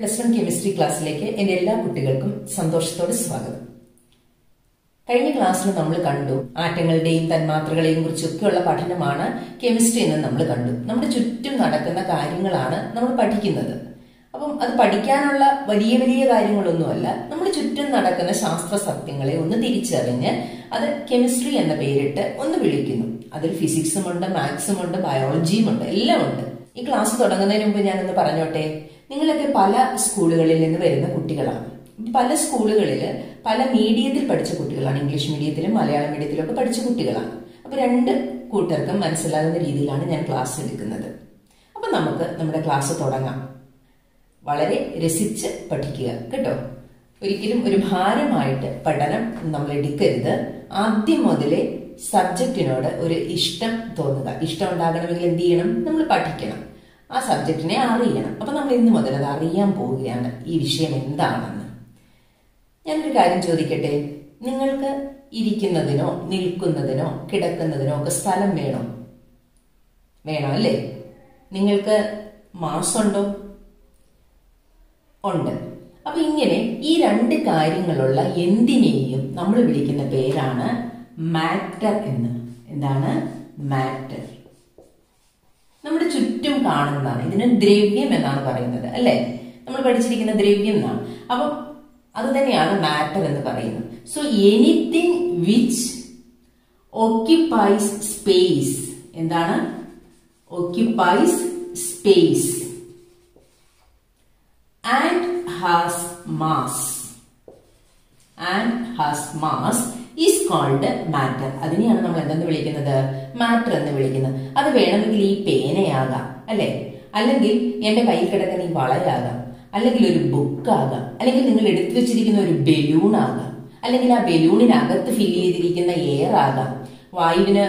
+1 chemistry ക്ലാസ്സിലേക്ക് എൻ്റെ എല്ലാ കുട്ടികൾക്കും സന്തോഷത്തോടെ സ്വാഗതം. കഴിഞ്ഞ ക്ലാസ്സിൽ നമ്മൾ കണ്ടു ആറ്റങ്ങളുടെയും തന്മാത്രകളെയും കുറിച്ചൊക്കെയുള്ള പഠനമാണ് കെമിസ്ട്രി എന്ന് നമ്മൾ കണ്ടു. നമ്മുടെ ചുറ്റും നടക്കുന്ന കാര്യങ്ങളാണ് നമ്മൾ പഠിക്കുന്നത്. അപ്പം അത് പഠിക്കാനുള്ള വലിയ വലിയ കാര്യങ്ങളൊന്നുമല്ല, നമ്മുടെ ചുറ്റും നടക്കുന്ന ശാസ്ത്ര സത്യങ്ങളെ ഒന്ന് തിരിച്ചറിഞ്ഞ് അത് കെമിസ്ട്രി എന്ന പേരിട്ട് ഒന്ന് വിളിക്കുന്നു. അതിൽ ഫിസിക്സും ഉണ്ട്, മാത്സും ഉണ്ട്, ബയോളജിയും ഉണ്ട്, എല്ലാം ഉണ്ട്. ഈ ക്ലാസ് തുടങ്ങുന്നതിന് മുമ്പ് ഞാനൊന്ന് പറഞ്ഞോട്ടെ, നിങ്ങളൊക്കെ പല സ്കൂളുകളിൽ നിന്ന് വരുന്ന കുട്ടികളാണ്. പല സ്കൂളുകളിൽ പല മീഡിയത്തിൽ പഠിച്ച കുട്ടികളാണ്. ഇംഗ്ലീഷ് മീഡിയത്തിലും മലയാളം മീഡിയത്തിലും ഒക്കെ പഠിച്ച കുട്ടികളാണ്. അപ്പൊ രണ്ട് കൂട്ടർക്കും മനസ്സിലാകുന്ന രീതിയിലാണ് ഞാൻ ക്ലാസ് എടുക്കുന്നത്. അപ്പൊ നമുക്ക് നമ്മുടെ ക്ലാസ് തുടങ്ങാം. വളരെ രസിച്ച് പഠിക്കുക കേട്ടോ. ഒരിക്കലും ഒരു ഭാരമായിട്ട് പഠനം നമ്മൾ എടുക്കരുത്. ആദ്യം മുതലേ സബ്ജക്റ്റിനോട് ഒരു ഇഷ്ടം തോന്നുക. ഇഷ്ടം ഉണ്ടാകണമെങ്കിൽ എന്ത് ചെയ്യണം? നമ്മൾ പഠിക്കണം, ആ സബ്ജക്റ്റിനെ അറിയണം. അപ്പൊ നമ്മൾ ഇന്ന് മുതൽ അത് അറിയാൻ പോവുകയാണ്, ഈ വിഷയം എന്താണെന്ന്. ഞാനൊരു കാര്യം ചോദിക്കട്ടെ, നിങ്ങൾക്ക് ഇരിക്കുന്നതിനോ നിൽക്കുന്നതിനോ കിടക്കുന്നതിനോ ഒക്കെ സ്ഥലം വേണോ? വേണം അല്ലേ? നിങ്ങൾക്ക് മാസമുണ്ടോ? ഉണ്ട്. അപ്പൊ ഇങ്ങനെ ഈ രണ്ട് കാര്യങ്ങളുള്ള എന്തിനേയും നമ്മൾ വിളിക്കുന്ന പേരാണ് മാറ്റർ എന്ന്. എന്താണ് മാറ്റർ? നമ്മുടെ ചുറ്റും കാണുന്നതാണ്. ഇതിന് ദ്രവ്യം എന്നാണ് പറയുന്നത് അല്ലെ? നമ്മൾ പഠിച്ചിരിക്കുന്ന ദ്രവ്യം എന്നാണ്. അപ്പം അത് തന്നെയാണ് മാറ്റർ എന്ന് പറയുന്നത്. So anything which occupies space. എന്താണ്? Occupies space and has mass. And has mass is called matter. അതിനെയാണ് നമ്മൾ എന്തെന്ന് വിളിക്കുന്നത്? മാറ്റർ എന്ന് വിളിക്കുന്നത്. അത് വേണമെങ്കിൽ ഈ പേനയാകാം അല്ലെ, അല്ലെങ്കിൽ എന്റെ കയ്യിൽ കിടക്കുന്ന ഈ വളയാകാം, അല്ലെങ്കിൽ ഒരു ബുക്കാകാം, അല്ലെങ്കിൽ നിങ്ങൾ എടുത്തു വെച്ചിരിക്കുന്ന ഒരു ബലൂൺ ആകാം, അല്ലെങ്കിൽ ആ ബലൂണിനകത്ത് ഫില്ല് ചെയ്തിരിക്കുന്ന എയർ ആകാം. വായുവിന്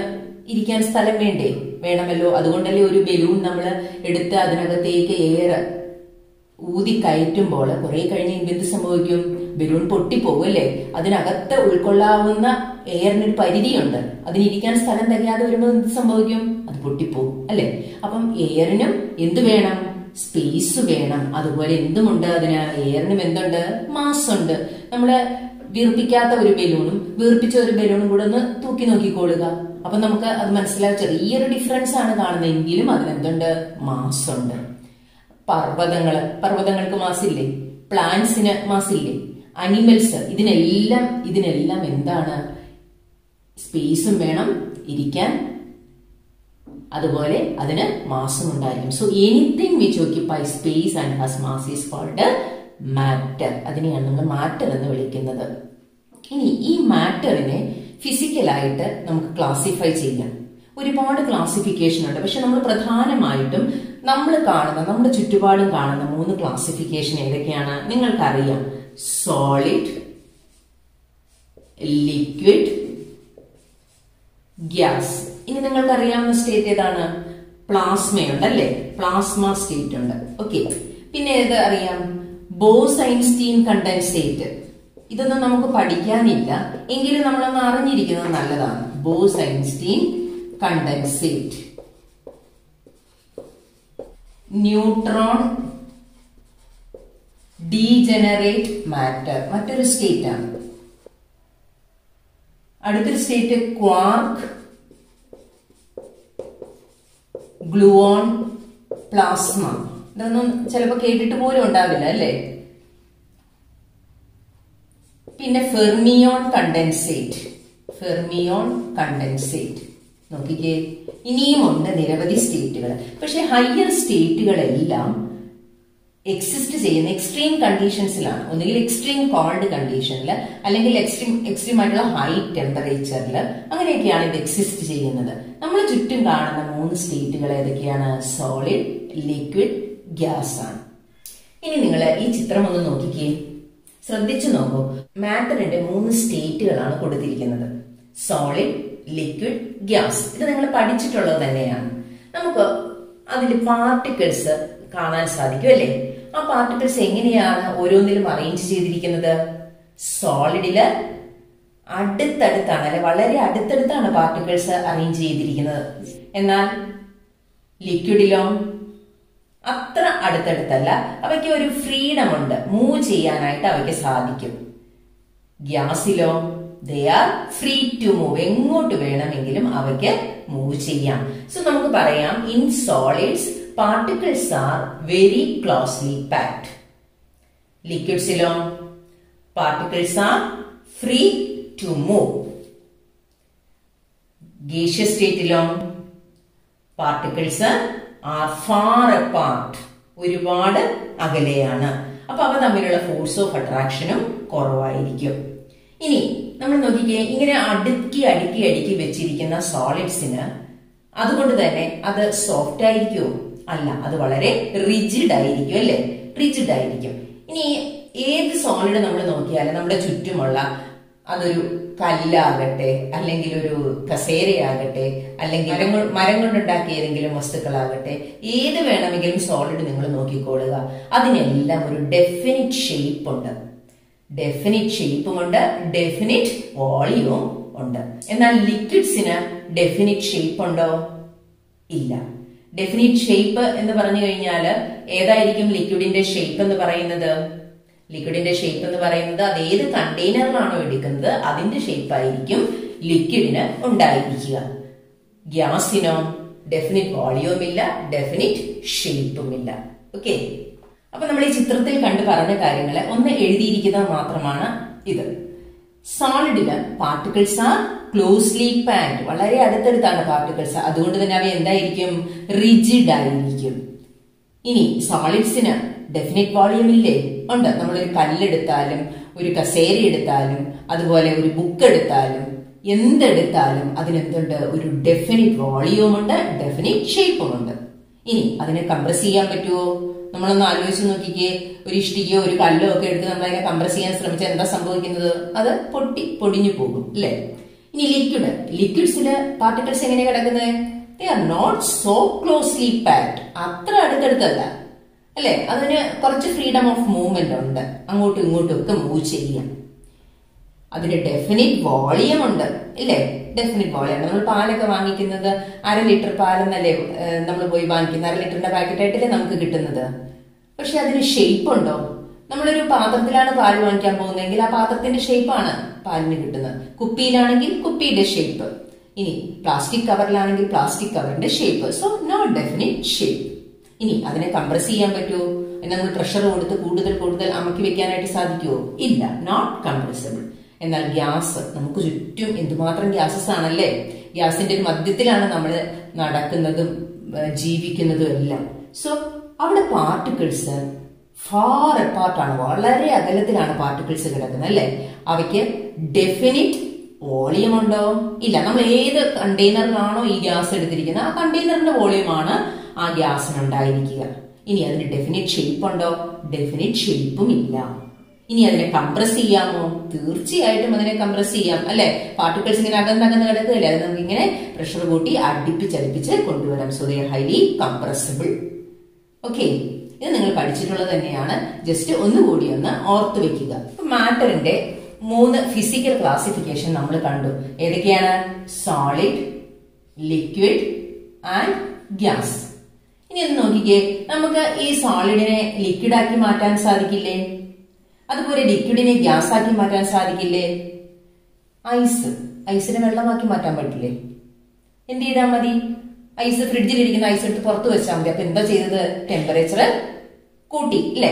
ഇരിക്കാൻ സ്ഥലം വേണ്ടേ? വേണമല്ലോ. അതുകൊണ്ടല്ലേ ഒരു ബലൂൺ നമ്മൾ എടുത്ത് അതിനകത്തേക്ക് എയർ ഊതി കയറ്റുമ്പോൾ കുറെ കഴിഞ്ഞ് എന്ത് സംഭവിക്കും? ബലൂൺ പൊട്ടിപ്പോകും അല്ലേ? അതിനകത്ത് ഉൾക്കൊള്ളാവുന്ന എയറിനൊരു പരിധിയുണ്ട്. അതിനിരിക്കാൻ സ്ഥലം തികയാതെ വരുമ്പോൾ എന്ത് സംഭവിക്കും? അത് പൊട്ടിപ്പോകും അല്ലെ? അപ്പം എയറിനും എന്ത് വേണം? സ്പേസ് വേണം. അതുപോലെ എന്തുമുണ്ട് അതിന്? എയറിനും എന്തുണ്ട്? മാസ് ഉണ്ട്. നമ്മള് വീർപ്പിക്കാത്ത ഒരു ബലൂണും വീർപ്പിച്ച ഒരു ബലൂണും കൂടെ ഒന്ന് തൂക്കി നോക്കിക്കോളുക. അപ്പൊ നമുക്ക് അത് മനസ്സിലാവും. ചെറിയൊരു ഡിഫറൻസ് ആണ് കാണുന്നത്, എങ്കിലും അതിനെന്തുണ്ട്? മാസ് ഉണ്ട്. പർവ്വതങ്ങൾക്ക് മാസില്ലേ? പ്ലാന്റ്സിന് മാസില്ലേ? അനിമൽസ്, ഇതിനെല്ലാം എന്താണ്? സ്പേസും വേണം ഇരിക്കാൻ, അതുപോലെ അതിന് മാസും ഉണ്ടായിരിക്കും. So anything which occupy space and has mass is called matter. അതിനെയാണ് നമ്മൾ മാറ്റർ എന്ന് വിളിക്കുന്നത്. ഇനി ഈ മാറ്ററിനെ ഫിസിക്കലായിട്ട് നമുക്ക് ക്ലാസിഫൈ ചെയ്യാം. ഒരുപാട് ക്ലാസിഫിക്കേഷൻ ഉണ്ട്. പക്ഷെ നമ്മൾ പ്രധാനമായിട്ടും നമ്മൾ കാണുന്ന, നമ്മുടെ ചുറ്റുപാടും കാണുന്ന 3 ക്ലാസിഫിക്കേഷൻ ഏതൊക്കെയാണ്? നിങ്ങൾക്കറിയാം. Solid, liquid, gas. ഇനി നിങ്ങൾക്കറിയാവുന്ന സ്റ്റേറ്റ് ഏതാണ്? പ്ലാസ്മയുണ്ട് അല്ലെ? പ്ലാസ്മ സ്റ്റേറ്റ് ഉണ്ട്. ഓക്കെ. പിന്നെ ഏത് അറിയാം? Bose-Einstein condensate. ഇതൊന്നും നമുക്ക് പഠിക്കാനില്ല, എങ്കിലും നമ്മളൊന്ന് അറിഞ്ഞിരിക്കുന്നത് നല്ലതാണ്. Bose-Einstein condensate. Neutron degenerate matter മറ്റൊരു സ്റ്റേറ്റ് ആണ്. അടുത്തൊരു സ്റ്റേറ്റ് ക്വാർക്ക്, ഗ്ലൂഓൺ, പ്ലാസ്മ. ഇതൊന്നും ചിലപ്പോൾ കേട്ടിട്ട് പോലും ഉണ്ടാവില്ല അല്ലെ? പിന്നെ ഫെർമിയോൺ കണ്ടൻസേറ്റ്. Fermion condensate. നോക്കിക്കേ, ഇനിയുമുണ്ട് നിരവധി സ്റ്റേറ്റുകൾ. പക്ഷെ ഹയർ സ്റ്റേറ്റുകളെല്ലാം എക്സിസ്റ്റ് ചെയ്യുന്ന എക്സ്ട്രീം കണ്ടീഷൻസിലാണ്. ഒന്നുകിൽ എക്സ്ട്രീം കോൾഡ് കണ്ടീഷനിൽ, അല്ലെങ്കിൽ എക്സ്ട്രീം ആയിട്ടുള്ള ഹൈ ടെമ്പറേച്ചറിൽ. അങ്ങനെയൊക്കെയാണ് ഇത് എക്സിസ്റ്റ് ചെയ്യുന്നത്. നമ്മൾ ചുറ്റും കാണുന്ന 3 സ്റ്റേറ്റുകൾ ഏതൊക്കെയാണ്? സോളിഡ്, ലിക്വിഡ്, ഗ്യാസ് ആണ്. ഇനി നിങ്ങൾ ഈ ചിത്രം ഒന്ന് നോക്കിക്കേ, ശ്രദ്ധിച്ചു നോക്കൂ. മാറ്ററിന്റെ 3 സ്റ്റേറ്റുകളാണ് കൊടുത്തിരിക്കുന്നത്. Solid, liquid, gas. ഇത് നിങ്ങൾ പഠിച്ചിട്ടുള്ളത് തന്നെയാണ്. നമുക്ക് അതിൽ പാർട്ടിക്കിൾസ് കാണാൻ സാധിക്കും അല്ലേ? ആ പാർട്ടിക്കിൾസ് എങ്ങനെയാണ് ഓരോന്നിലും അറേഞ്ച് ചെയ്തിരിക്കുന്നത്? സോളിഡില് അടുത്തടുത്താണ് അല്ലെ? വളരെ അടുത്തടുത്താണ് പാർട്ടിക്കിൾസ് അറേഞ്ച് ചെയ്തിരിക്കുന്നത്. എന്നാൽ ലിക്വിഡിലോ അത്ര അടുത്തടുത്തല്ല, അവയ്ക്ക് ഒരു ഫ്രീഡം ഉണ്ട്, മൂവ് ചെയ്യാനായിട്ട് അവയ്ക്ക് സാധിക്കും. ഗ്യാസിലോ they are free to move, എങ്ങോട്ട് വേണമെങ്കിലും അവയ്ക്ക് മൂവ് ചെയ്യാം. സോ നമുക്ക് പറയാം, in solids particles are very closely packed. ലിക്വിഡ്സിലോ particles are free to move. Gaseous സ്റ്റേറ്റിലോ പാർട്ടിക്കിൾസ് ആർ ഫാർ അപ്പാർട്ട്, ഒരുപാട് അകലെയാണ്. അപ്പൊ അവ തമ്മിലുള്ള ഫോഴ്സ് ഓഫ് അട്രാക്ഷനും കുറവായിരിക്കും. ഇനി നമ്മൾ നോക്കിക്കേ, ഇങ്ങനെ അടുക്കി അടുക്കി അടുക്കി വെച്ചിരിക്കുന്ന സോളിഡ്സിന് അതുകൊണ്ട് തന്നെ അത് സോഫ്റ്റ് ആയിരിക്കുമോ? അല്ല, അത് വളരെ റിജിഡ് ആയിരിക്കും, അല്ലെ? റിജിഡ് ആയിരിക്കും. ഇനി ഏത് സോളിഡ് നമ്മൾ നോക്കിയാലും നമ്മുടെ ചുറ്റുമുള്ള, അതൊരു കല്ലാകട്ടെ, അല്ലെങ്കിൽ ഒരു കസേരയാകട്ടെ, അല്ലെങ്കിൽ മരം കൊണ്ടുണ്ടാക്കിയ ഏതെങ്കിലും വസ്തുക്കളാകട്ടെ, ഏത് വേണമെങ്കിലും സോളിഡ് നിങ്ങൾ നോക്കിക്കൊള്ളുക, അതിനെല്ലാം ഒരു ഡെഫിനിറ്റ് ഷേപ്പ് ഉണ്ട്. ഡെഫിനിറ്റ് ഷേപ്പും ഉണ്ട്, ഡെഫിനിറ്റ് വോളിയവും ഉണ്ട്. എന്നാൽ ലിക്വിഡ്സിന് ഡെഫിനിറ്റ് ഷേപ്പ് ഉണ്ടോ? ഇല്ല. ഡെഫിനിറ്റ് ഷേപ്പ് എന്ന് പറഞ്ഞു കഴിഞ്ഞാൽ ഏതായിരിക്കും ലിക്വിഡിന്റെ ഷേപ്പ് എന്ന് പറയുന്നത്? ലിക്വിഡിന്റെ ഷേപ്പ് എന്ന് പറയുന്നത് അത് ഏത് കണ്ടെയ്നറിലാണോ എടുക്കുന്നത് അതിന്റെ ഷേപ്പ് ആയിരിക്കും ലിക്വിഡിന് ഉണ്ടായിരിക്കുക. ഗ്യാസിനോ ഡെഫിനിറ്റ് വോളിയവും ഇല്ല, ഡെഫിനിറ്റ് ഷേപ്പും ഇല്ല. ഓക്കെ, അപ്പൊ നമ്മൾ ഈ ചിത്രത്തിൽ കണ്ടു പറഞ്ഞ കാര്യങ്ങളെ ഒന്ന് എഴുതിയിരിക്കുന്നത് മാത്രമാണ് ഇത്. സോളിഡില് പാർട്ടിക്കിൾസ് ആർ ക്ലോസ്ലി പാക്ഡ്, വളരെ അടുത്തടുത്താണ് പാർട്ടിക്കിൾസ്, അതുകൊണ്ട് തന്നെ അവ എന്തായിരിക്കും? റിജിഡ് ആയിരിക്കും. ഇനി സോളിഡ്സിന് ഡെഫിനിറ്റ് വോളിയം ഇല്ലേ? ഉണ്ട്. നമ്മളൊരു കല്ലെടുത്താലും ഒരു കസേര എടുത്താലും അതുപോലെ ഒരു ബുക്ക് എടുത്താലും എന്തെടുത്താലും അതിനെന്തുണ്ട്? ഒരു ഡെഫിനിറ്റ് വോളിയവും ഉണ്ട്, ഡെഫിനിറ്റ് ഷേപ്പും ഉണ്ട്. ഇനി അതിനെ കംപ്രസ് ചെയ്യാൻ പറ്റുമോ? നമ്മളൊന്ന് ആലോചിച്ച് നോക്കിക്കേ, ഒരു ഇഷ്ടികയോ ഒരു കല്ലോ ഒക്കെ എടുത്ത് നമ്മൾ അതിനെ കംപ്രസ് ചെയ്യാൻ ശ്രമിച്ചാൽ എന്താ സംഭവിക്കുന്നത്? അത് പൊടിഞ്ഞു പോകും, അല്ലെ? ഇനി ലിക്വിഡ്സില് പാർട്ടിക്കിൾസ് എങ്ങനെയാ കിടക്കുന്നത്? They are not so closely packed, അത്ര അടുത്തടുത്തല്ല, അല്ലെ? അതിന് കുറച്ച് ഫ്രീഡം ഓഫ് മൂവ്മെന്റ് ഉണ്ട്, അങ്ങോട്ടും ഇങ്ങോട്ടും ഒക്കെ മൂവ് ചെയ്യാം. അതിന് ഡെഫിനിറ്റ് വോളിയം ഉണ്ട്, ഇല്ലേ? Definite volume. നമ്മൾ പാലൊക്കെ വാങ്ങിക്കുന്നത് 1/2 ലിറ്റർ പാലെന്നല്ലേ നമ്മൾ പോയി വാങ്ങിക്കുന്നത്? 1/2 ലിറ്ററിന്റെ പാക്കറ്റ് ആയിട്ടല്ലേ നമുക്ക് കിട്ടുന്നത്. പക്ഷെ അതിന് ഷേപ്പ് ഉണ്ടോ? നമ്മളൊരു പാത്രത്തിലാണ് പാൽ വാങ്ങിക്കാൻ പോകുന്നതെങ്കിൽ ആ പാത്രത്തിന്റെ ഷേപ്പാണ് പാലിന് കിട്ടുന്നത്. കുപ്പിയിലാണെങ്കിൽ കുപ്പിയുടെ ഷേപ്പ്, ഇനി പ്ലാസ്റ്റിക് കവറിലാണെങ്കിൽ പ്ലാസ്റ്റിക് കവറിന്റെ shape. So no definite shape. ഇനി അതിനെ കംപ്രസ് ചെയ്യാൻ പറ്റുമോ? നമ്മൾ പ്രഷർ കൊടുത്ത് കൂടുതൽ അമക്കി വെക്കാനായിട്ട് സാധിക്കുമോ? ഇല്ല, നോട്ട് കംപ്രസിബിൾ. എന്നാൽ ഗ്യാസ്, നമുക്ക് ചുറ്റും എന്തുമാത്രം ഗ്യാസസ് ആണല്ലേ? ഗ്യാസിന്റെ ഒരു മധ്യത്തിലാണ് നമ്മൾ നടക്കുന്നതും ജീവിക്കുന്നതും എല്ലാം. സോ അവിടെ പാർട്ടിക്കിൾസ് ഫാർ അപ്പാർട്ടാണ്, വളരെ അകലത്തിലാണ് പാർട്ടിക്കിൾസ് കിടക്കുന്നത്, അല്ലെ? അവയ്ക്ക് ഡെഫിനിറ്റ് വോളിയം ഉണ്ടോ? ഇല്ല. നമ്മൾ ഏത് കണ്ടെയ്നറിലാണോ ഈ ഗ്യാസ് എടുത്തിരിക്കുന്നത് ആ കണ്ടെയ്നറിന്റെ വോളിയമാണ് ആ ഗ്യാസിനുണ്ടായിരിക്കുക. ഇനി അതിന് ഡെഫിനിറ്റ് ഷേപ്പ് ഉണ്ടോ? ഡെഫിനിറ്റ് ഷേപ്പും ഇല്ല. ഇനി അതിനെ കംപ്രസ് ചെയ്യാമോ? തീർച്ചയായിട്ടും അതിനെ കംപ്രസ് ചെയ്യാം, അല്ലെ? പാർട്ടിക്കിൾസ് ഇങ്ങനെ അകന്നകന്ന് കിടക്കുകയല്ലേ, അത് നമുക്ക് ഇങ്ങനെ പ്രഷർ കൂട്ടി അടുപ്പിച്ചടുപ്പിച്ച് കൊണ്ടുവരാം. So they are highly compressible. Okay, ഇത് നിങ്ങൾ പഠിച്ചിട്ടുള്ളത് തന്നെയാണ്, ജസ്റ്റ് ഒന്നുകൂടി ഒന്ന് ഓർത്തു വെക്കുക. മാറ്ററിന്റെ 3 ഫിസിക്കൽ ക്ലാസിഫിക്കേഷൻ നമ്മൾ കണ്ടു. ഏതൊക്കെയാണ്? Solid, liquid and gas. ഇനി ഒന്ന് നോക്കിക്കേ, നമുക്ക് ഈ സോളിഡിനെ ലിക്വിഡാക്കി മാറ്റാൻ സാധിക്കില്ലേ? അതുപോലെ ലിക്വിഡിനെ ഗ്യാസ് ആക്കി മാറ്റാൻ സാധിക്കില്ലേ? ഐസിനെ വെള്ളമാക്കി മാറ്റാൻ പറ്റില്ലേ? എന്ത് ചെയ്താൽ മതി? ഐസ്, ഫ്രിഡ്ജിലിരിക്കുന്ന ഐസ് എടുത്ത് പുറത്ത് വെച്ചാൽ മതി. അപ്പൊ എന്താ ചെയ്തത്? ടെമ്പറേച്ചർ കൂട്ടി, അല്ലെ?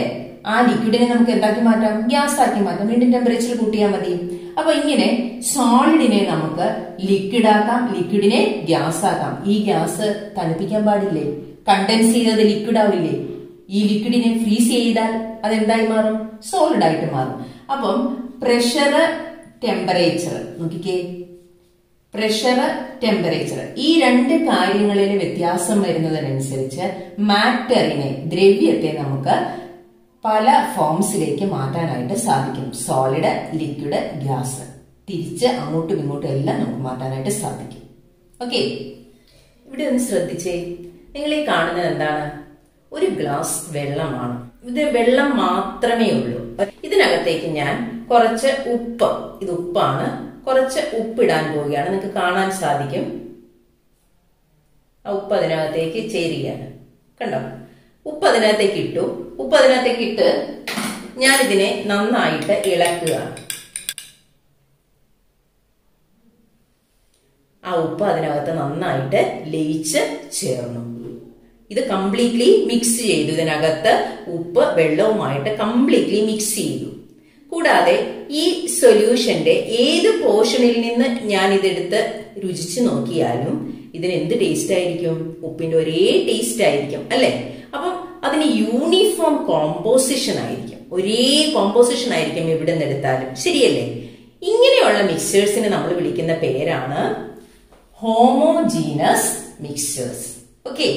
ആ ലിക്വിഡിനെ നമുക്ക് എന്താക്കി മാറ്റാം? ഗ്യാസ് ആക്കി മാറ്റാം. വീണ്ടും ടെമ്പറേച്ചർ കൂട്ടിയാൽ മതി. അപ്പൊ ഇങ്ങനെ സോളിഡിനെ നമുക്ക് ലിക്വിഡ് ആക്കാം, ലിക്വിഡിനെ ഗ്യാസ് ആക്കാം. ഈ ഗ്യാസ് തണുപ്പിക്കാൻ പാടില്ലേ? കണ്ടൻസ് ചെയ്തത് ലിക്വിഡ് ആവില്ലേ? ഈ ലിക്വിഡിനെ ഫ്രീസ് ചെയ്താൽ അതെന്തായി മാറും? സോളിഡ് ആയിട്ട് മാറും. അപ്പം പ്രഷർ, ടെമ്പറേച്ചർ നോക്കിക്കേ, പ്രഷർ, ടെമ്പറേച്ചർ, ഈ 2 കാര്യങ്ങളിൽ വ്യത്യാസം വരുന്നതിനനുസരിച്ച് മാറ്ററിനെ, ദ്രവ്യത്തെ നമുക്ക് പല ഫോംസിലേക്ക് മാറ്റാനായിട്ട് സാധിക്കും. സോളിഡ്, ലിക്വിഡ്, ഗ്യാസ്, തിരിച്ച് അങ്ങോട്ടും ഇങ്ങോട്ടും എല്ലാം നമുക്ക് മാറ്റാനായിട്ട് സാധിക്കും. ഓക്കെ, ഇവിടെ ഒന്ന് ശ്രദ്ധിച്ചേ. നിങ്ങൾ ഈ കാണുന്നത് എന്താണ്? ഒരു ഗ്ലാസ് വെള്ളമാണ്. ഇത് വെള്ളം മാത്രമേ ഉള്ളൂ. ഇതിനകത്തേക്ക് ഞാൻ കുറച്ച് ഉപ്പ്, ഇത് ഉപ്പാണ്, കുറച്ച് ഉപ്പിടാൻ പോവുകയാണ്. നിങ്ങൾക്ക് കാണാൻ സാധിക്കും ആ ഉപ്പ് അതിനകത്തേക്ക് ചേരുകയാണ്. കണ്ടോ? ഉപ്പ് അതിനകത്തേക്ക് ഇട്ടു. ഉപ്പ് അതിനകത്തേക്ക് ഇട്ട് ഞാനിതിനെ നന്നായിട്ട് ഇളക്കുകയാണ്. ആ ഉപ്പ് അതിനകത്ത് നന്നായിട്ട് ലയിച്ച് ചേർന്നു. ഇത് കംപ്ലീറ്റ്ലി മിക്സ് ചെയ്തു. ഇതിനകത്ത് ഉപ്പ് വെള്ളവുമായിട്ട് കംപ്ലീറ്റ്ലി മിക്സ് ചെയ്തു. കൂടാതെ ഈ സൊല്യൂഷന്റെ ഏത് പോർഷനിൽ നിന്ന് ഞാൻ ഇതെടുത്ത് രുചിച്ചു നോക്കിയാലും ഇതിന് എന്ത് ടേസ്റ്റ് ആയിരിക്കും? ഉപ്പിന്റെ ഒരേ ടേസ്റ്റ് ആയിരിക്കും അല്ലെ? അപ്പം അതിന് യൂണിഫോം കോമ്പോസിഷൻ ആയിരിക്കും, ഒരേ കോമ്പോസിഷൻ ആയിരിക്കും ഇവിടെ നിന്ന് എടുത്താലും. ശരിയല്ലേ? ഇങ്ങനെയുള്ള മിക്സേഴ്സിനെ നമ്മൾ വിളിക്കുന്ന പേരാണ് ഹോമോജീനസ് മിക്സേഴ്സ്. ഓക്കെ,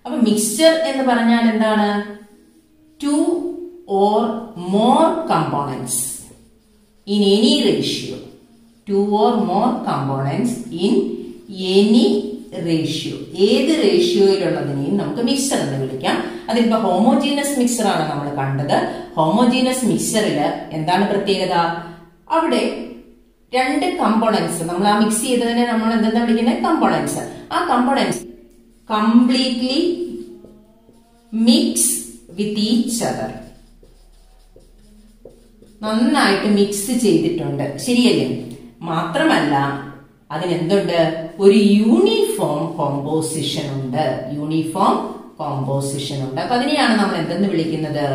അപ്പൊ മിക്സ്ചർ എന്ന് പറഞ്ഞാൽ എന്താണ്? 2 or more components in any ratio. 2 or more components in any ratio. ഏത് റേഷ്യോയിലുള്ളതിനെയും നമുക്ക് മിക്സർ എന്ന് വിളിക്കാം. അതിലിപ്പോ ഹോമോജീനസ് മിക്സർ ആണ് നമ്മൾ കണ്ടത്. ഹോമോജീനസ് മിക്സറിൽ എന്താണ് പ്രത്യേകത? അവിടെ 2 കമ്പോണൻസ്, നമ്മൾ ആ മിക്സ് ചെയ്തതിനെ നമ്മൾ എന്താ വിളിക്കുന്നത്? കമ്പോണൻസ്. ആ components completely mix with each other. നന്നായിട്ട് മിക്സ് ചെയ്തിട്ടുണ്ട്. ശരിയല്ലേ? മാത്രമല്ല അതിനെന്തുണ്ട്? ഒരു യൂണിഫോം കോമ്പോസിഷൻ ഉണ്ട്. യൂണിഫോം കോമ്പോസിഷൻ ഉണ്ട്. അപ്പൊ അതിനെയാണ് നമ്മൾ എന്തെന്ന് വിളിക്കുന്നത്?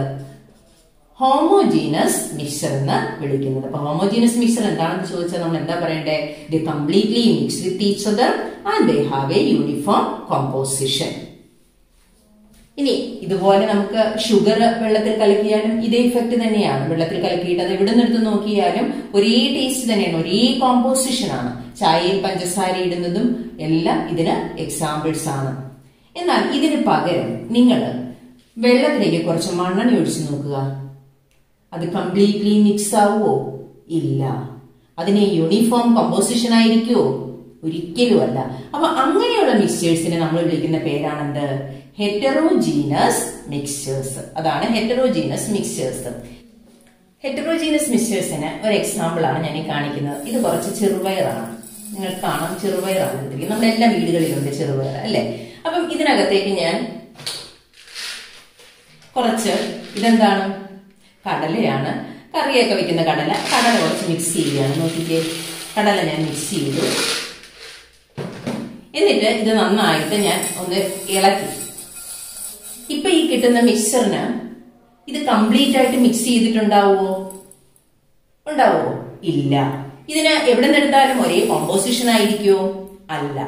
ഹോമോജീനസ് മിക്സർ എന്ന് വിളിക്കുന്നത്. അപ്പൊ ഹോമോജീനസ് മിക്സർ എന്താണെന്ന് ചോദിച്ചാൽ നമ്മൾ എന്താ പറയണ്ടേ? They completely mix with each other and they have a uniform composition. ഇനി ഇതുപോലെ നമുക്ക് ഷുഗർ വെള്ളത്തിൽ കലക്കിയാലും ഇതേ ഇഫക്ട് തന്നെയാണ്. വെള്ളത്തിൽ കലക്കിയിട്ട് അത് എവിടെ നിന്ന് എടുത്ത് നോക്കിയാലും ഒരേ ടേസ്റ്റ് തന്നെയാണ്, ഒരേ കോമ്പോസിഷൻ ആണ്. ചായയിൽ പഞ്ചസാര ഇടുന്നതും എല്ലാം ഇതിന് എക്സാമ്പിൾസ് ആണ്. എന്നാൽ ഇതിന് പകരം നിങ്ങൾ വെള്ളത്തിലേക്ക് കുറച്ച് മണ്ണെണ്ണ ഒഴിച്ചു നോക്കുക. അത് കംപ്ലീറ്റ്ലി മിക്സ് ആവുമോ? ഇല്ല. അതിന് യൂണിഫോം കമ്പോസിഷൻ ആയിരിക്കുമോ? ഒരിക്കലും അല്ല. അപ്പൊ അങ്ങനെയുള്ള മിക്സ്ചേഴ്സിനെ നമ്മൾ വിളിക്കുന്ന പേരാണെന്ത്? Heterogeneous mixtures. അതാണ് ഹെറ്ററോജീനസ് മിക്സ്ചേഴ്സ്. ഹെറ്ററോജീനസ് മിക്സ്ചേഴ്സിന് ഒരു എക്സാമ്പിൾ ആണ് ഞാൻ ഈ കാണിക്കുന്നത്. ഇത് കുറച്ച് ചെറുപയറാണ്. നിങ്ങൾക്ക് കാണാം, ചെറുപയറാണ് എടുത്തിരിക്കുന്നത്. നമ്മുടെ എല്ലാ വീടുകളിലുണ്ട് ചെറുപയർ അല്ലെ? അപ്പം ഇതിനകത്തേക്ക് ഞാൻ കുറച്ച്, ഇതെന്താണ്? കടലയാണ്. കറിയൊക്കെ വെക്കുന്ന കടല കുറച്ച് മിക്സ് ചെയ്യുകയാണ്. നോക്കിക്കേ, കടല ഞാൻ മിക്സ് ചെയ്തു. എന്നിട്ട് ഇത് നന്നായിട്ട് ഞാൻ ഒന്ന് ഇളക്കി. ഇപ്പൊ ഈ കിട്ടുന്ന മിക്സറിന് ഇത് കംപ്ലീറ്റ് ആയിട്ട് മിക്സ് ചെയ്തിട്ടുണ്ടാവുമോ? ഉണ്ടാവുമോ? ഇല്ല. ഇതിന് എവിടെ നിന്നെടുത്താലും ഒരേ കോമ്പോസിഷൻ ആയിരിക്കുമോ? അല്ല.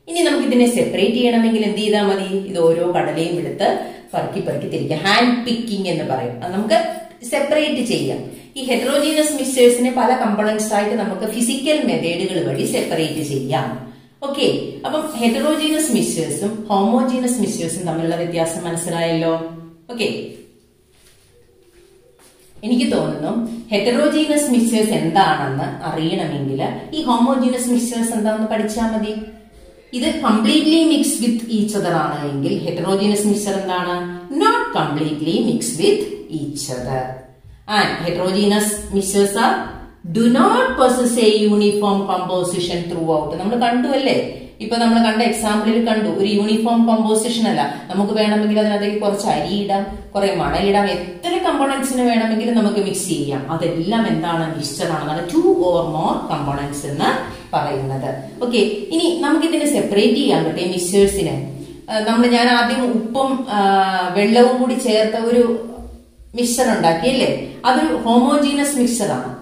ഇനി നമുക്ക് ഇതിനെ സെപ്പറേറ്റ് ചെയ്യണമെങ്കിൽ എന്ത് ചെയ്താൽ മതി? ഇത് ഓരോ കടലയും എടുത്ത് പറക്കി തിരിക്കുക. ഹാൻഡ് പിക്കിംഗ് എന്ന് പറയും. അത് നമുക്ക് സെപ്പറേറ്റ് ചെയ്യാം. ഈ ഹെറ്ററോജീനസ് മിക്സ്ചേഴ്സിനെ പല കമ്പോണൻസ് ആയിട്ട് നമുക്ക് ഫിസിക്കൽ മെത്തേഡുകൾ വഴി സെപ്പറേറ്റ് ചെയ്യാം. ഓക്കെ, അപ്പം ഹെറ്ററോജീനസ് മിക്സ്ചേഴ്സും ഹോമോജീനസ് മിക്സ്ചേഴ്സും തമ്മിലുള്ള വ്യത്യാസം മനസ്സിലായല്ലോ. ഓക്കെ, എനിക്ക് തോന്നുന്നു ഹെറ്ററോജീനസ് മിക്സ്ചേഴ്സ് എന്താണെന്ന് അറിയണമെങ്കിൽ ഈ ഹോമോജീനസ് മിക്സ്ചേഴ്സ് എന്താണെന്ന് പഠിച്ചാൽ മതി. ഇത് completely mix with each other ആണ് എങ്കിൽ ഹെറ്ററോജീനസ് മിക്സ്ചർ എന്താണ്? Not completely mix with each other. And heterogeneous mixtures are do not possess a uniform composition throughout. നമ്മൾ കണ്ടു അല്ലേ? ഇപ്പൊ നമ്മൾ കണ്ട എക്സാമ്പിളിൽ കണ്ടു, ഒരു യൂണിഫോം കോമ്പോസിഷൻ അല്ല. നമുക്ക് വേണമെങ്കിൽ അതിനകത്തേക്ക് കുറച്ച് അരി ഇടാം, കുറെ മണലിടാം, എത്ര കമ്പോണൻസിന് വേണമെങ്കിലും നമുക്ക് മിക്സ് ചെയ്യാം. അതെല്ലാം എന്താണ്? മിക്സ്ചർ ആണെന്നാണ് 2 or more components എന്ന് പറയുന്നത്. ഓക്കെ, ഇനി നമുക്ക് ഇതിനെ സെപ്പറേറ്റ് ചെയ്യാൻ പറ്റും മിക്സ്ചേഴ്സിനെ. ഞാൻ ആദ്യം ഉപ്പും വെള്ളവും കൂടി ചേർത്ത ഒരു മിക്സ്ചർ ഉണ്ടാക്കിയല്ലേ? അതൊരു ഹോമോജീനസ് മിക്സ്ചർ ആണ്.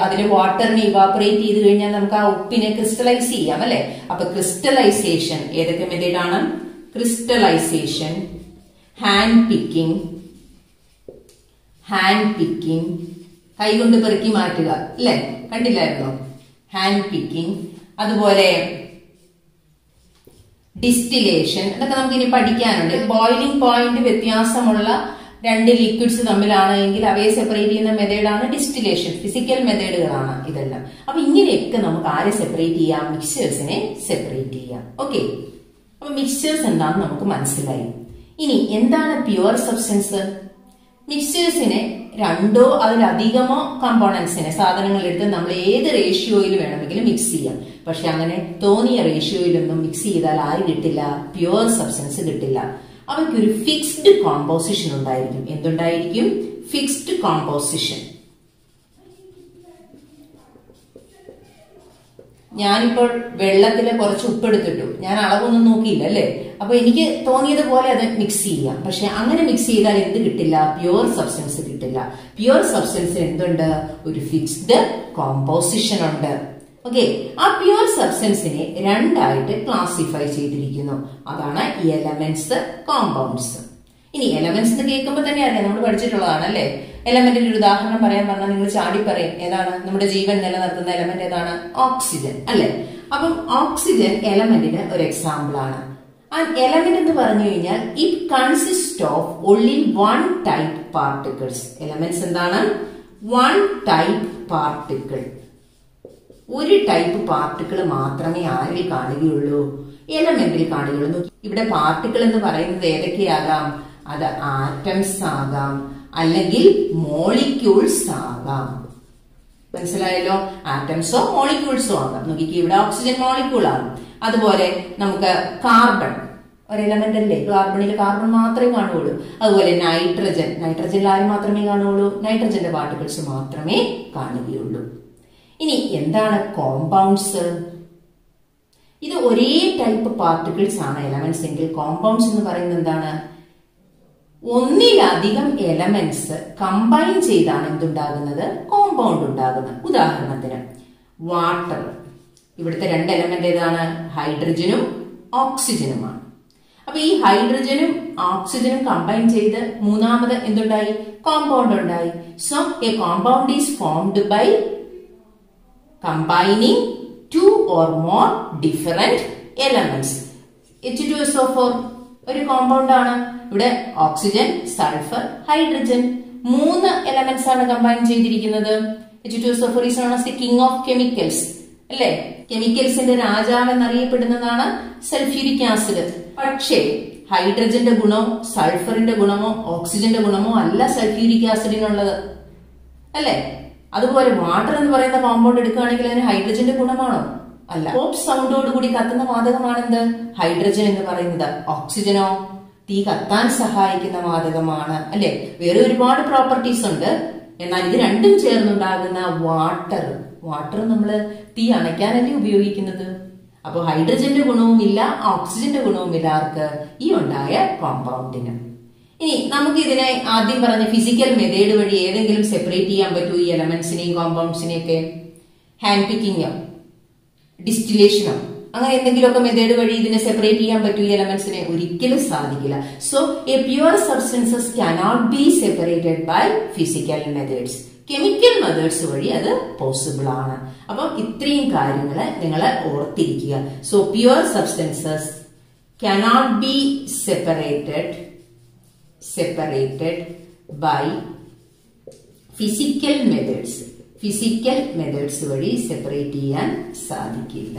അതിലെ വാട്ടറിനെ ഇവാപറേറ്റ് ചെയ്ത് കഴിഞ്ഞാൽ നമുക്ക് ആ ഉപ്പിനെ ക്രിസ്റ്റലൈസ് ചെയ്യാം അല്ലെ? അപ്പൊ ക്രിസ്റ്റലൈസേഷൻ ഏതൊക്കെ മെത്തേഡാണ്? ക്രിസ്റ്റലൈസേഷൻ, ഹാൻഡ് പിക്കിംഗ്, കൈകൊണ്ട് പെറുക്കി മാറ്റുക അല്ലെ? കണ്ടില്ലായിരുന്നോ? Hand picking. അതുപോലെ ഡിസ്റ്റിലേഷൻ. ഇതൊക്കെ നമുക്ക് ഇനി പഠിക്കാനുണ്ട്. ബോയിലിംഗ് പോയിന്റ് വ്യത്യാസമുള്ള 2 ലിക്വിഡ്സ് തമ്മിലാണ് എങ്കിൽ അവയെ സെപ്പറേറ്റ് ചെയ്യുന്ന മെത്തേഡാണ് ഡിസ്റ്റിലേഷൻ. ഫിസിക്കൽ മെത്തേഡുകളാണ് ഇതെല്ലാം. അപ്പൊ ഇങ്ങനെയൊക്കെ നമുക്ക് ആരെ സെപ്പറേറ്റ് ചെയ്യാം? മിക്സ്ചേഴ്സിനെ സെപ്പറേറ്റ് ചെയ്യാം. ഓക്കെ, അപ്പൊ മിക്സ്ചേഴ്സ് എന്താണെന്ന് നമുക്ക് മനസ്സിലായി. ഇനി എന്താണ് പ്യുവർ സബ്സ്റ്റൻസ്? മിക്സ്ചേഴ്സിനെ 2 അതിലധികമോ കമ്പോണൻസിനെ, സാധനങ്ങൾ എടുത്ത് നമ്മൾ ഏത് റേഷ്യോയിൽ വേണമെങ്കിലും മിക്സ് ചെയ്യാം. പക്ഷെ അങ്ങനെ തോന്നിയ റേഷ്യോയിലൊന്നും മിക്സ് ചെയ്താൽ ആര് കിട്ടില്ല? പ്യുവർ സബ്സ്റ്റൻസ് കിട്ടില്ല. അവയ്ക്കൊരു ഫിക്സ്ഡ് കോമ്പോസിഷൻ ഉണ്ടായിരിക്കും. എന്തുണ്ടായിരിക്കും? Fixed composition. ഞാനിപ്പോൾ വെള്ളത്തില് കുറച്ച് ഉപ്പെടുത്തിട്ടു, ഞാൻ അളവൊന്നും നോക്കിയില്ല അല്ലെ, അപ്പൊ എനിക്ക് തോന്നിയതുപോലെ അത് മിക്സ് ചെയ്യാം. പക്ഷെ അങ്ങനെ മിക്സ് ചെയ്താൽ എന്ത് കിട്ടില്ല? പ്യുവർ സബ്സ്റ്റൻസ് കിട്ടില്ല. പ്യുവർ സബ്സ്റ്റൻസിന് എന്തുണ്ട്? ഒരു ഫിക്സ്ഡ് കോമ്പോസിഷൻ ഉണ്ട്. ഓക്കെ, ആ പ്യുവർ സബ്സ്റ്റൻസിനെ രണ്ടായിട്ട് ക്ലാസിഫൈ ചെയ്തിരിക്കുന്നു. അതാണ് എലമെന്റ്സ്, കോമ്പൗണ്ട്സ്. ഇനി എലമെന്റ്സ് എന്ന് കേൾക്കുമ്പോൾ തന്നെ അറിയാം, നമ്മൾ പഠിച്ചിട്ടുള്ളതാണ് അല്ലെ. എലമെന്റിന്റെ ഒരു ഉദാഹരണം പറയാൻ പറഞ്ഞാൽ നിങ്ങൾ ചാടി പറയും. ഏതാണ്? നമ്മുടെ ജീവൻ നിലനിർത്തുന്ന എലമെന്റ് ഏതാണ്? ഓക്സിജൻ അല്ലെ. അപ്പം ഓക്സിജൻ എലമെന്റിന് ഒരു എക്സാമ്പിൾ ആണ്. ആൻഡ് എലമെന്റ് എന്ന് പറഞ്ഞു കഴിഞ്ഞാൽ it consist of only one type particles. Elements എന്താണ്? One type particle. ഒരു ടൈപ്പ് പാർട്ടിക്കിൾ മാത്രമേ ആരിൽ കാണുകയുള്ളൂ? എലമെന്റിൽ കാണുകയുള്ളൂ. ഇവിടെ പാർട്ടിക്കിൾ എന്ന് പറയുന്നത് ഏതൊക്കെയാകാം? അത് ആറ്റംസ് ആകാം, അല്ലെങ്കിൽ മോളിക്യൂൾസ് ആകാം. മനസ്സിലായല്ലോ? ആറ്റംസോ മോളിക്യൂൾസോ ആകാം. നോക്കിക്കേ, ഇവിടെ ഓക്സിജൻ മോളിക്യൂൾ ആണ്. അതുപോലെ നമുക്ക് കാർബൺ ഒരു എലമെന്റ് അല്ലേ, കാർബണിൽ കാർബൺ മാത്രമേ കാണുകയുള്ളൂ. അതുപോലെ നൈട്രജൻ, നൈട്രജനിൽ ആര് മാത്രമേ കാണുകയുള്ളൂ? നൈട്രജന്റെ പാർട്ടിക്കിൾസ് മാത്രമേ കാണുകയുള്ളൂ. ഇനി എന്താണ് കോമ്പൗണ്ട്സ്? ഇത് ഒരേ ടൈപ്പ് പാർട്ടിക്കിൾസ് ആണ് എലമെന്റ്സ് എങ്കിൽ കോമ്പൗണ്ട്സ് എന്ന് പറയുന്നത് എന്താണ്? ഒന്നിലധികം എലമെന്റ്സ് കമ്പൈൻ ചെയ്താണ് എന്തുണ്ടാകുന്നത്? കോമ്പൗണ്ട് ഉണ്ടാകുന്നത്. ഉദാഹരണത്തിന് വാട്ടർ, ഇവിടുത്തെ രണ്ട് എലമെന്റ് ഏതാണ്? ഹൈഡ്രജനും ഓക്സിജനുമാണ്. അപ്പൊ ഈ ഹൈഡ്രജനും ഓക്സിജനും കമ്പൈൻ ചെയ്ത് മൂന്നാമത് എന്തുണ്ടായി? കോമ്പൗണ്ട് ഉണ്ടായി. So a compound is formed by combining two or more different elements. H2SO4 ഒരു കോമ്പൗണ്ട് ആണ്. ഇവിടെ ഓക്സിജൻ, സൾഫർ, ഹൈഡ്രജൻ, മൂന്ന് എലമെന്റ്സ് ആണ് കമ്പൈൻ ചെയ്തിരിക്കുന്നത്. H2SO4 is known as the king of chemicals അല്ലെ. കെമിക്കൽസിന്റെ രാജാവ് എന്നറിയപ്പെടുന്നതാണ് സൾഫ്യൂരിക് ആസിഡ്. പക്ഷേ ഹൈഡ്രജന്റെ ഗുണമോ സൾഫറിന്റെ ഗുണമോ ഓക്സിജന്റെ ഗുണമോ അല്ല സൾഫ്യൂരിക് ആസിഡിനുള്ളത് അല്ലെ. അതുപോലെ വാട്ടർ എന്ന് പറയുന്ന കോമ്പൗണ്ട് എടുക്കുകയാണെങ്കിൽ അതിന് ഹൈഡ്രജന്റെ ഗുണമാണോ? അല്ല. പോപ്പ് സൗണ്ടോട് കൂടി കത്തുന്ന വാതകമാണെന്ത്? ഹൈഡ്രജൻ എന്ന് പറയുന്നത്. ഓക്സിജനോ? തീ കത്താൻ സഹായിക്കുന്ന വാതകമാണ് അല്ലെ. വേറെ ഒരുപാട് പ്രോപ്പർട്ടീസ് ഉണ്ട്. എന്നാൽ ഇത് രണ്ടും ചേർന്നുണ്ടാകുന്ന വാട്ടർ, നമ്മള് തീ അണയ്ക്കാനല്ലേ ഉപയോഗിക്കുന്നത്. അപ്പൊ ഹൈഡ്രജന്റെ ഗുണവുമില്ല ഓക്സിജന്റെ ഗുണവുമില്ല ആർക്ക്? ഈ ഉണ്ടായ കോമ്പൗണ്ടിന്. ഇനി നമുക്ക് ഇതിനെ ആദ്യം പറഞ്ഞ ഫിസിക്കൽ മെത്തേഡ് വഴി ഏതെങ്കിലും സെപ്പറേറ്റ് ചെയ്യാൻ പറ്റൂ ഈ എലമെന്റ്സിനെയും കോമ്പൗണ്ട്സിനെയൊക്കെ? ഹാൻഡ് പിക്കിങ്ങോ ഡിസ്റ്റിലേഷനോ അങ്ങനെ എന്തെങ്കിലുമൊക്കെ മെത്തേഡ് വഴി ഇതിനെ സെപ്പറേറ്റ് ചെയ്യാൻ പറ്റൂ ഈ എലമെന്റ്സിനെ? ഒരിക്കലും സാധിക്കില്ല. So a pure substances cannot be separated by physical methods. Chemical methods വഴി അത് പോസിബിൾ ആണ്. അപ്പം ഇത്രയും കാര്യങ്ങൾ നിങ്ങൾ ഓർത്തിരിക്കുക. So pure substances cannot be separated by physical methods വഴി സെപ്പറേറ്റ് ചെയ്യാൻ സാധിക്കില്ല.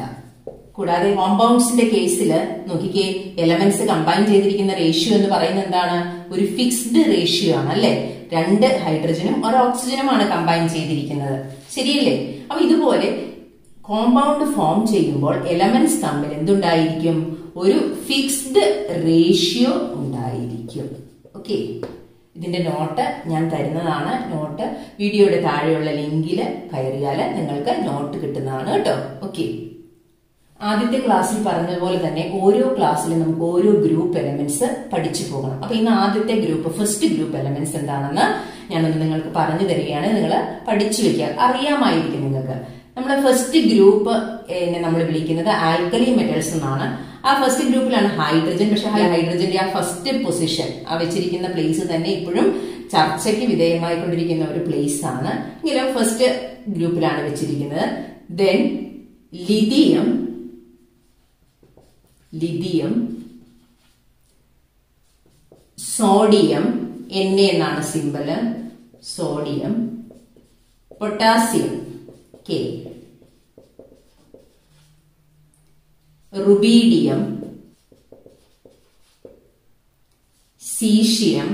കൂടാതെ കോമ്പൗണ്ട്സിന്റെ കേസിൽ നോക്കിക്കേ, എലമെന്റ്സ് കമ്പൈൻ ചെയ്തിരിക്കുന്ന റേഷ്യോ എന്ന് പറയുന്നത് എന്താണ്? ഒരു ഫിക്സ്ഡ് റേഷ്യോ ആണ് അല്ലെ. രണ്ട് ഹൈഡ്രജനും ഒരു ഓക്സിജനുമാണ് കമ്പൈൻ ചെയ്തിരിക്കുന്നത്, ശരിയല്ലേ? അപ്പൊ ഇതുപോലെ കോമ്പൗണ്ട് ഫോം ചെയ്യുമ്പോൾ എലമെന്റ്സ് തമ്മിൽ എന്തുണ്ടായിരിക്കും? ഒരു ഫിക്സ്ഡ് റേഷ്യോ ഉണ്ടായിരിക്കും. ഓക്കെ, ഇതിന്റെ നോട്ട് ഞാൻ തരുന്നതാണ്. നോട്ട് വീഡിയോയുടെ താഴെയുള്ള ലിങ്കിൽ കയറിയാൽ നിങ്ങൾക്ക് നോട്ട് കിട്ടുന്നതാണ് കേട്ടോ. ഓക്കെ, ആദ്യത്തെ ക്ലാസ്സിൽ പറഞ്ഞതുപോലെ തന്നെ ഓരോ ക്ലാസ്സിലും നമുക്ക് ഓരോ ഗ്രൂപ്പ് എലമെന്റ്സ് പഠിച്ചു പോകണം. അപ്പൊ ഇന്ന് ആദ്യത്തെ ഗ്രൂപ്പ്, ഫസ്റ്റ് ഗ്രൂപ്പ് എലമെന്റ്സ് എന്താണെന്ന് ഞാനൊന്ന് നിങ്ങൾക്ക് പറഞ്ഞു തരികയാണ്. നിങ്ങൾ പഠിച്ചു വെക്കുക, അറിയാമായിരിക്കും നിങ്ങൾക്ക്. നമ്മുടെ ഫസ്റ്റ് ഗ്രൂപ്പ് നമ്മൾ വിളിക്കുന്നത് ആൽക്കലി മെറ്റൽസ് എന്നാണ്. ആ ഫസ്റ്റ് ഗ്രൂപ്പിലാണ് ഹൈഡ്രജൻ. പക്ഷെ ഹൈഡ്രജന്റെ ആ ഫസ്റ്റ് പൊസിഷൻ, ആ വെച്ചിരിക്കുന്ന പ്ലേസ് തന്നെ ഇപ്പോഴും ചർച്ചയ്ക്ക് വിധേയമായിക്കൊണ്ടിരിക്കുന്ന ഒരു പ്ലേസ് ആണ്. എങ്കിലും ഫസ്റ്റ് ഗ്രൂപ്പിലാണ് വെച്ചിരിക്കുന്നത്. ദെൻ ലിഥിയം, സോഡിയം, Na എന്നാണ് symbol, sodium, potassium, K, rubidium, caesium,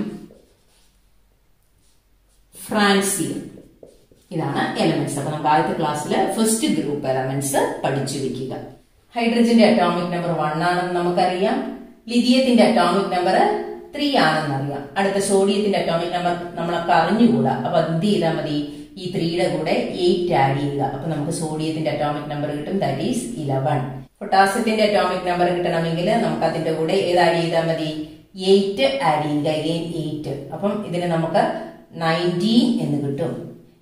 francium. ഇതാണ് എലമെന്റ്സ്. അപ്പൊ നമുക്ക് ആദ്യത്തെ ക്ലാസ്സിൽ ഫസ്റ്റ് ഗ്രൂപ്പ് എലമെന്റ്സ് പഠിച്ചു വെക്കുക. ഹൈഡ്രജന്റെ അറ്റോമിക് നമ്പർ 1 ആണെന്ന് നമുക്കറിയാം. ലിഥിയത്തിന്റെ അറ്റോമിക് നമ്പർ 3 ആണെന്നറിയാം. അടുത്ത സോഡിയത്തിന്റെ അറ്റോമിക് നമ്പർ നമ്മളൊക്കെ അറിഞ്ഞുകൂടാ. അപ്പൊ എന്ത് ചെയ്താൽ മതി, ഈ 3യുടെ കൂടെ 8 ആഡ് ചെയ്യുക. അപ്പൊ നമുക്ക് സോഡിയത്തിന്റെ അറ്റോമിക് നമ്പർ കിട്ടും, ദാറ്റ് ഈസ് 11. പൊട്ടാസ്യത്തിന്റെ അറ്റോമിക് നമ്പർ കിട്ടണമെങ്കിൽ നമുക്ക് അതിന്റെ കൂടെ ഏത് ആഡ് ചെയ്താൽ മതി, 8 ആഡ് ചെയ്യുക. അഗെയിൻ 8. അപ്പം ഇതിന് നമുക്ക് 19 എന്ന് കിട്ടും.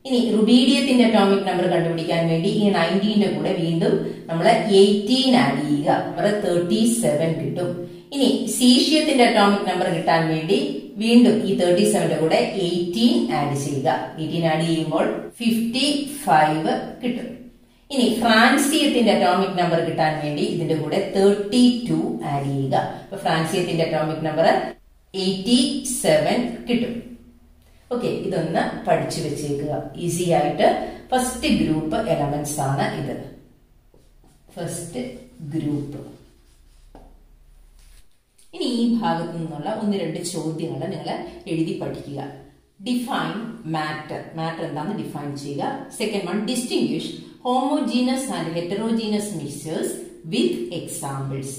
ഇനി റുബീഡിയത്തിന്റെ അറ്റോമിക് നമ്പർ കണ്ടുപിടിക്കാൻ വേണ്ടി ഈ 19ന്റെ കൂടെ വീണ്ടും നമ്മൾ 18 ആഡ് ചെയ്യുക. നമ്മുടെ 37 കിട്ടും. ഇനി സീഷ്യത്തിന്റെ അറ്റോമിക് നമ്പർ കിട്ടാൻ വേണ്ടി വീണ്ടും ഈ 37ന്റെ കൂടെ 18 ആഡ് ചെയ്യുക. 18 ആഡ് ചെയ്യുമ്പോൾ 55 കിട്ടും. ഇനി ഫ്രാൻസിയത്തിന്റെ അറ്റോമിക് നമ്പർ കിട്ടാൻ വേണ്ടി ഇതിന്റെ കൂടെ 32 ആഡ് ചെയ്യുക. അപ്പൊ ഫ്രാൻസിയത്തിന്റെ അറ്റോമിക് നമ്പർ 87 കിട്ടും. ഓക്കെ, ഇതൊന്ന് പഠിച്ചു വെച്ചേക്കുക. ഈസി ആയിട്ട് ഫസ്റ്റ് ഗ്രൂപ്പ് എലമെന്റ്സ് ആണ് ഇത്. First group. ഇനി ഈ ഭാഗത്തു നിന്നുള്ള 1-2 ചോദ്യങ്ങൾ നിങ്ങൾ എഴുതി പഠിക്കുക. Define matter. മാറ്റർ എന്താണെന്ന് ഡിഫൈൻ ചെയ്യുക. Second one, distinguish homogeneous and heterogeneous mixtures with examples.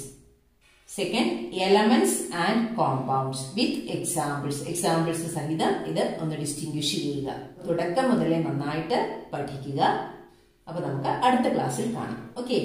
Second, elements and compounds with examples. Examples സഹിതം ഇത് ഒന്ന് ഡിസ്റ്റിംഗ്വിഷ് ചെയ്യുക. തുടക്കം മുതലേ നന്നായിട്ട് പഠിക്കുക. അപ്പൊ നമുക്ക് അടുത്ത ക്ലാസ്സിൽ കാണാം. ഓക്കെ.